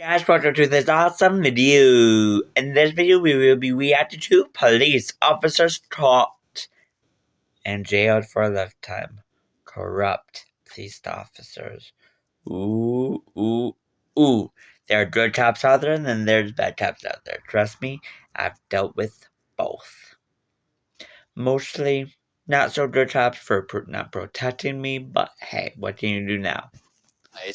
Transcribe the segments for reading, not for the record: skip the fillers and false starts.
Guys, welcome to this awesome video. In this video, we will be reacting to police officers caught and jailed for a lifetime. Corrupt police officers. Ooh. There are good cops out there, and then there's bad cops out there. Trust me, I've dealt with both. Mostly not so good cops for not protecting me, but hey, what can you do now?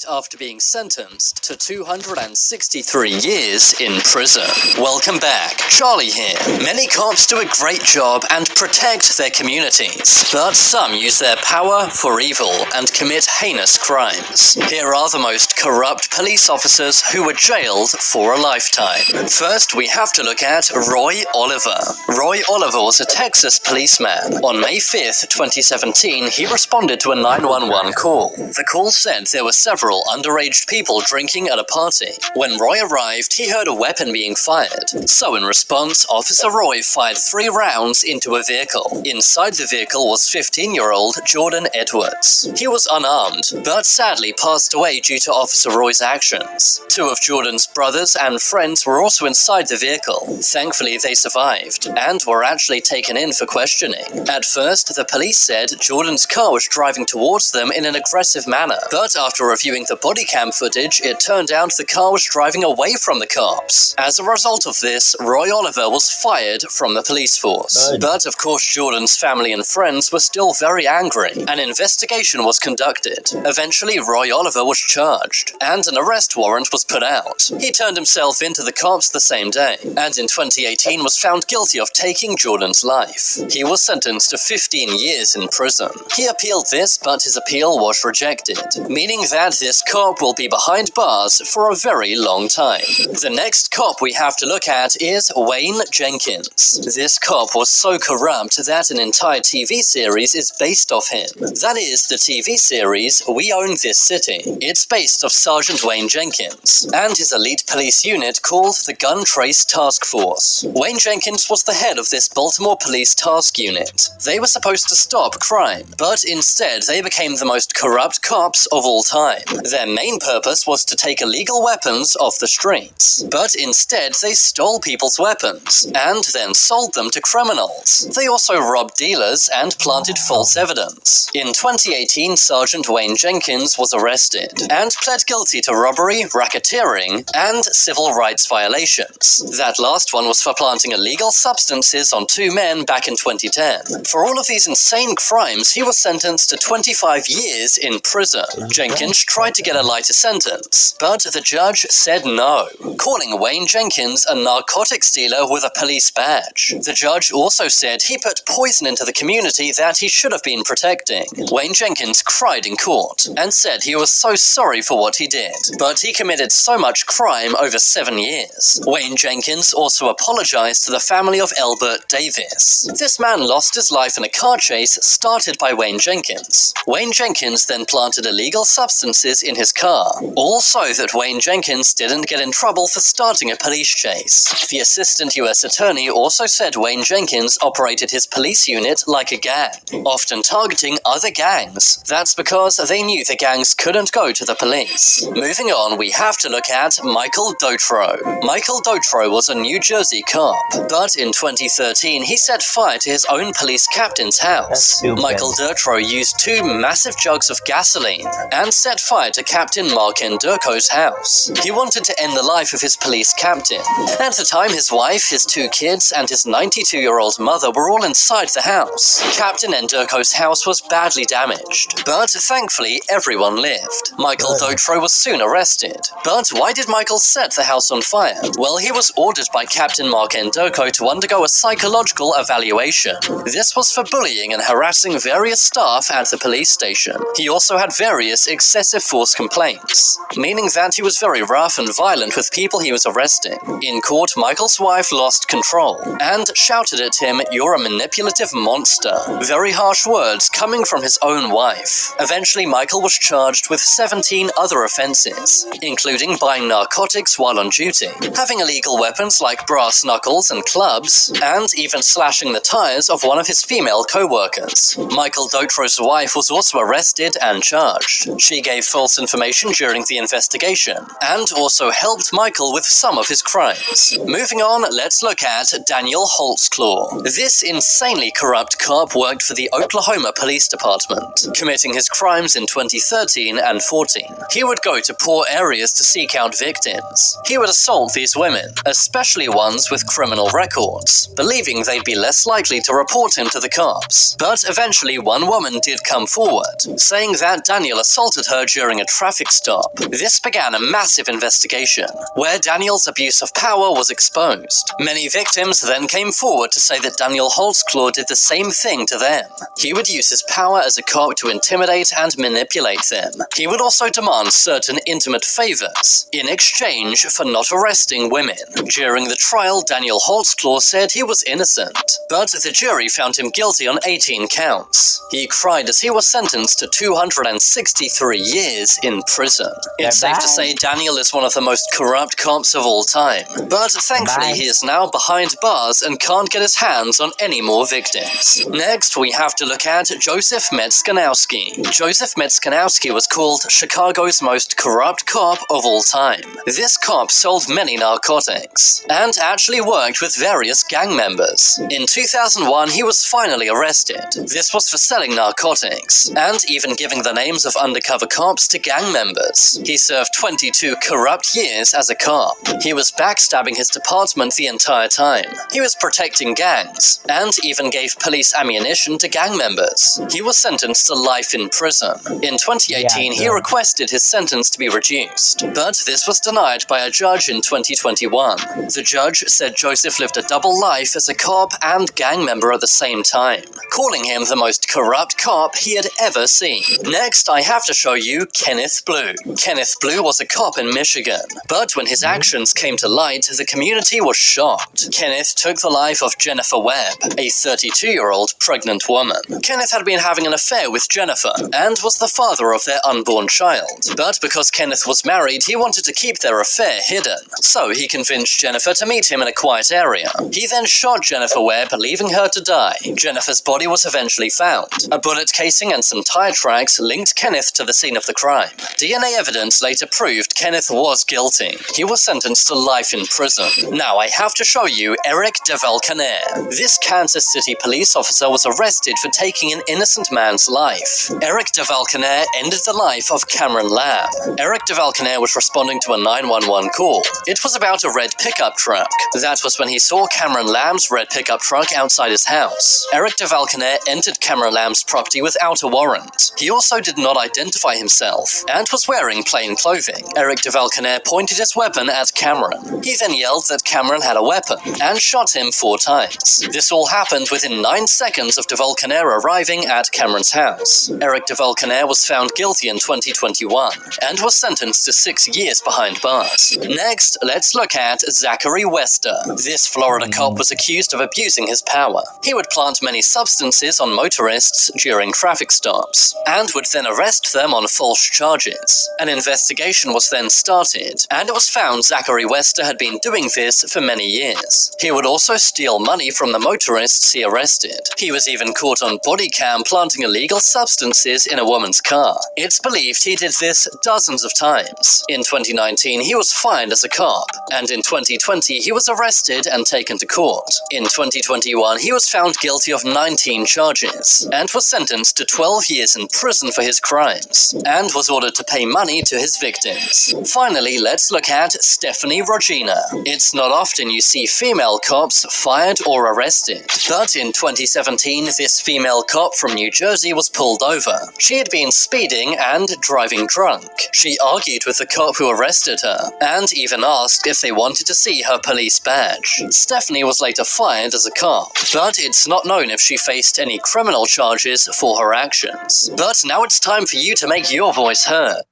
After being sentenced to 263 years in prison. Welcome back, Charlie here. Many cops do a great job and protect their communities, but some use their power for evil and commit heinous crimes. Here are the most corrupt police officers who were jailed for a lifetime. First, we have to look at Roy Oliver. Roy Oliver was a Texas policeman. On May 5th, 2017, he responded to a 911 call. The call said there were several underage people drinking at a party. When Roy arrived, he heard a weapon being fired. So in response, Officer Roy fired 3 rounds into a vehicle. Inside the vehicle was 15-year-old Jordan Edwards. He was unarmed, but sadly passed away due to Officer Roy's actions. 2 of Jordan's brothers and friends were also inside the vehicle. Thankfully, they survived, and were actually taken in for questioning. At first, the police said Jordan's car was driving towards them in an aggressive manner, but after reviewing the body cam footage, it turned out the car was driving away from the cops. As a result of this, Roy Oliver was fired from the police force. Good. But of course, Jordan's family and friends were still very angry. An investigation was conducted. Eventually, Roy Oliver was charged, and an arrest warrant was put out. He turned himself into the cops the same day, and in 2018 was found guilty of taking Jordan's life. He was sentenced to 15 years in prison. He appealed this, but his appeal was rejected, meaning that this cop will be behind bars for a very long time. The next cop we have to look at is Wayne Jenkins. This cop was so corrupt that an entire TV series is based off him. That is the TV series We Own This City. It's based off Sergeant Wayne Jenkins and his elite police unit called the Gun Trace Task Force. Wayne Jenkins was the head of this Baltimore Police Task Unit. They were supposed to stop crime, but instead they became the most corrupt cops of all time. Their main purpose was to take illegal weapons off the streets, but instead they stole people's weapons and then sold them to criminals. They also robbed dealers and planted false evidence. In 2018, Sergeant Wayne Jenkins was arrested and pled guilty to robbery, racketeering, and civil rights violations. That last one was for planting illegal substances on 2 men back in 2010. For all of these insane crimes, he was sentenced to 25 years in prison. Jenkins tried to get a lighter sentence, but the judge said no, calling Wayne Jenkins a narcotics dealer with a police badge. The judge also said he put poison into the community that he should have been protecting. Wayne Jenkins cried in court and said he was so sorry for what he did, but he committed so much crime over 7 years. Wayne Jenkins also apologized to the family of Elbert Davis. This man lost his life in a car chase started by Wayne Jenkins. Wayne Jenkins then planted illegal substances in his car, all so that Wayne Jenkins didn't get in trouble for starting a police chase. The assistant U.S. attorney also said Wayne Jenkins operated his police unit like a gang, often targeting other gangs. That's because they knew the gangs couldn't go to the police. Moving on, we have to look at Michael Dotro. Michael Dotro was a New Jersey cop, but in 2013 he set fire to his own police captain's house. Michael Dotro used 2 massive jugs of gasoline and set fire to Captain Mark Endurko's house. He wanted to end the life of his police captain. At the time, his wife, his 2 kids, and his 92-year-old mother were all inside the house. Captain Endurko's house was badly damaged, but thankfully everyone lived. Michael Dotro was soon arrested. But why did Michael set the house on fire? Well, he was ordered by Captain Mark Endurko to undergo a psychological evaluation. This was for bullying and harassing various staff at the police station. He also had various excessive force complaints, meaning that he was very rough and violent with people he was arresting. In court, Michael's wife lost control and shouted at him, "You're a manipulative monster." Very harsh words coming from his own wife. Eventually, Michael was charged with 17 other offenses, including buying narcotics while on duty, having illegal weapons like brass knuckles and clubs, and even slashing the tires of one of his female co-workers. Michael Dotro's wife was also arrested and charged. She gave gave false information during the investigation, and also helped Michael with some of his crimes. Moving on, let's look at Daniel Holtzclaw. This insanely corrupt cop worked for the Oklahoma Police Department, committing his crimes in 2013 and 14. He would go to poor areas to seek out victims. He would assault these women, especially ones with criminal records, believing they'd be less likely to report him to the cops. But eventually one woman did come forward, saying that Daniel assaulted her during a traffic stop. This began a massive investigation, where Daniel's abuse of power was exposed. Many victims then came forward to say that Daniel Holtzclaw did the same thing to them. He would use his power as a cop to intimidate and manipulate them. He would also demand certain intimate favors in exchange for not arresting women. During the trial, Daniel Holtzclaw said he was innocent, but the jury found him guilty on 18 counts. He cried as he was sentenced to 263 years in prison. It's safe to say Daniel is one of the most corrupt cops of all time, but thankfully he is now behind bars and can't get his hands on any more victims. Next, we have to look at Joseph Metzkanowski. Joseph Metzkanowski was called Chicago's most corrupt cop of all time. This cop sold many narcotics, and actually worked with various gang members. In 2001, he was finally arrested. This was for selling narcotics, and even giving the names of undercover cops to gang members. He served 22 corrupt years as a cop. He was backstabbing his department the entire time. He was protecting gangs, and even gave police ammunition to gang members. He was sentenced to life in prison. In 2018, he requested his sentence to be reduced, but this was denied by a judge in 2021. The judge said Joseph lived a double life as a cop and gang member at the same time, calling him the most corrupt cop he had ever seen. Next, I have to show you Kenneth Blue. Kenneth Blue was a cop in Michigan, but when his actions came to light, the community was shocked. Kenneth took the life of Jennifer Webb, a 32-year-old pregnant woman. Kenneth had been having an affair with Jennifer, and was the father of their unborn child. But because Kenneth was married, he wanted to keep their affair hidden, so he convinced Jennifer to meet him in a quiet area. He then shot Jennifer Webb, leaving her to die. Jennifer's body was eventually found. A bullet casing and some tire tracks linked Kenneth to the scene of the crime. DNA evidence later proved Kenneth was guilty. He was sentenced to life in prison. Now I have to show you Eric DeValconaire. This Kansas City police officer was arrested for taking an innocent man's life. Eric DeValconaire ended the life of Cameron Lamb. Eric DeValconaire was responding to a 911 call. It was about a red pickup truck. That was when he saw Cameron Lamb's red pickup truck outside his house. Eric DeValconaire entered Cameron Lamb's property without a warrant. He also did not identify himself, and was wearing plain clothing. Eric DeValconaire pointed his weapon at Cameron. He then yelled that Cameron had a weapon, and shot him 4 times. This all happened within 9 seconds of DeValconaire arriving at Cameron's house. Eric DeValconaire was found guilty in 2021, and was sentenced to 6 years behind bars. Next, let's look at Zachary Wester. This Florida cop was accused of abusing his power. He would plant many substances on motorists during traffic stops, and would then arrest them on false charges. An investigation was then started, and it was found Zachary Wester had been doing this for many years. He would also steal money from the motorists he arrested. He was even caught on body cam planting illegal substances in a woman's car. It's believed he did this dozens of times. In 2019, he was fined as a cop, and in 2020, he was arrested and taken to court. In 2021, he was found guilty of 19 charges, and was sentenced to 12 years in prison for his crimes, and was ordered to pay money to his victims. Finally, let's look at Stephanie Regina. It's not often you see female cops fired or arrested, but in 2017, this female cop from New Jersey was pulled over. She had been speeding and driving drunk. She argued with the cop who arrested her, and even asked if they wanted to see her police badge. Stephanie was later fired as a cop, but it's not known if she faced any criminal charges for her actions. But now it's time for you to make your voice heard.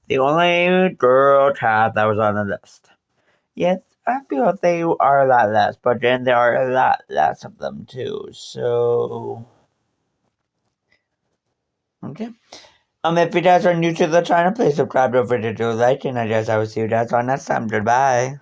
The only girl child that was on the list. Yes, I feel they are a lot less, but then there are a lot less of them too, so... Okay. If you guys are new to the channel, please subscribe, don't forget to like, and I guess I will see you guys on next time. Goodbye.